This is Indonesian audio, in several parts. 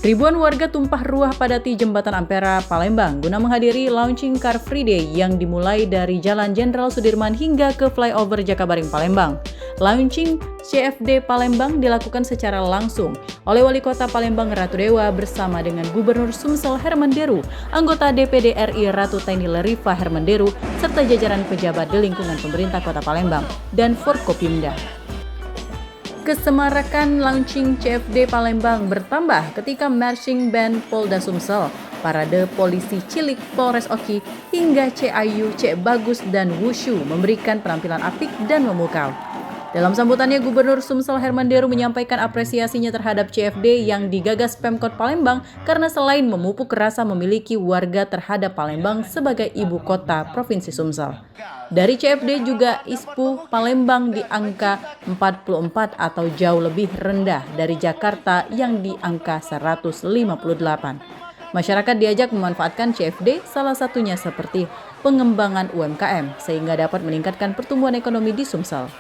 Ribuan warga tumpah ruah padati Jembatan Ampera, Palembang guna menghadiri launching Car Free Day yang dimulai dari Jalan Jenderal Sudirman hingga ke Flyover Jakabaring, Palembang. Launching CFD Palembang dilakukan secara langsung oleh Wali Kota Palembang Ratu Dewa bersama dengan Gubernur Sumsel Herman Deru, anggota DPD RI Ratu Taini Lerifa Herman Deru, serta jajaran pejabat di lingkungan pemerintah Kota Palembang dan Forkopimda. Kesemarakan launching CFD Palembang bertambah ketika marching band Polda Sumsel, parade polisi cilik Polres Oki, hingga CAU, Cek Bagus, dan Wushu memberikan penampilan apik dan memukau. Dalam sambutannya, Gubernur Sumsel Herman Deru menyampaikan apresiasinya terhadap CFD yang digagas Pemkot Palembang karena selain memupuk rasa memiliki warga terhadap Palembang sebagai ibu kota Provinsi Sumsel. Dari CFD juga ISPU Palembang di angka 44 atau jauh lebih rendah dari Jakarta yang di angka 158. Masyarakat diajak memanfaatkan CFD salah satunya seperti pengembangan UMKM sehingga dapat meningkatkan pertumbuhan ekonomi di Sumsel.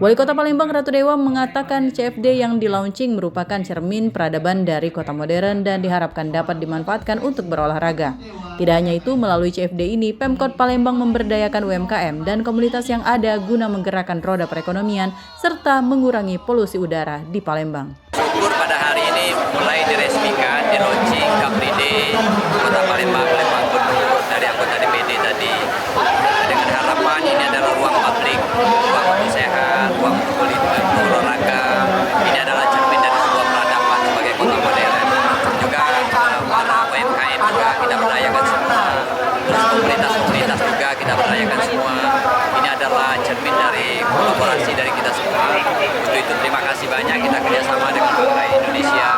Wali Kota Palembang Ratu Dewa mengatakan CFD yang dilaunching merupakan cermin peradaban dari kota modern dan diharapkan dapat dimanfaatkan untuk berolahraga. Tidak hanya itu, melalui CFD ini Pemkot Palembang memberdayakan UMKM dan komunitas yang ada guna menggerakkan roda perekonomian serta mengurangi polusi udara di Palembang. Syukur pada hari ini mulai diresmikan, di launching Car Free Day Kota Palembang oleh Pak Gubernur dari anggota DPD tadi, dengan harapan ini adalah ruang publik, ruang untuk sehat, ruang untuk olahraga. Ini adalah cermin dari sebuah peradaban sebagai kota modern. Juga para UMKM juga kita berdayakan semua, terus komunitas juga kita berdayakan semua. Ini adalah cermin dari kolaborasi dari kita semua. Untuk itu terima kasih banyak, kita kerjasama dengan Bank Indonesia,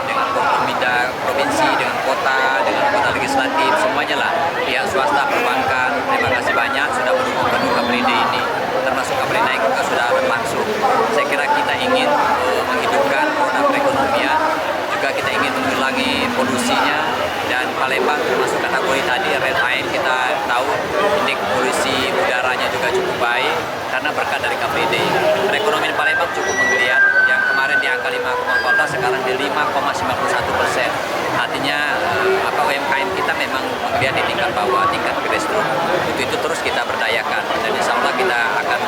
dengan Forkopimda provinsi, dengan kota, dengan anggota legislatif, semuanya lah, pihak swasta, perbankan. Terima kasih banyak sudah mendukung Car Free Day ini, termasuk Car Free Night juga sudah berlangsung. Saya kira kita ingin menghidupkan roda perekonomian, juga kita ingin mengurangi polusinya, dan Palembang termasuk kategori tadi red line, kita tahu indeks polusi udaranya juga cukup baik karena berkat dari Car Free Day. Perekonomian Palembang cukup menggeliat, yang kemarin di angka 5,14 sekarang di 5,91%. Artinya UMKM kita memang menggeliat di tingkat bawah, tingkat grassroots. Untuk itu terus kita berdayakan dan insya Allah kita akan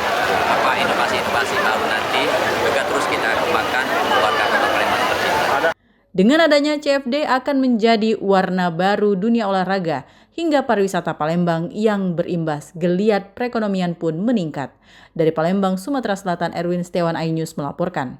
inovasi-inovasi baru nanti juga terus kita kembangkan warga Kota Palembang tercinta. Dengan adanya CFD akan menjadi warna baru dunia olahraga hingga pariwisata Palembang yang berimbas, geliat perekonomian pun meningkat. Dari Palembang, Sumatera Selatan, Erwin Setiawan, iNews melaporkan.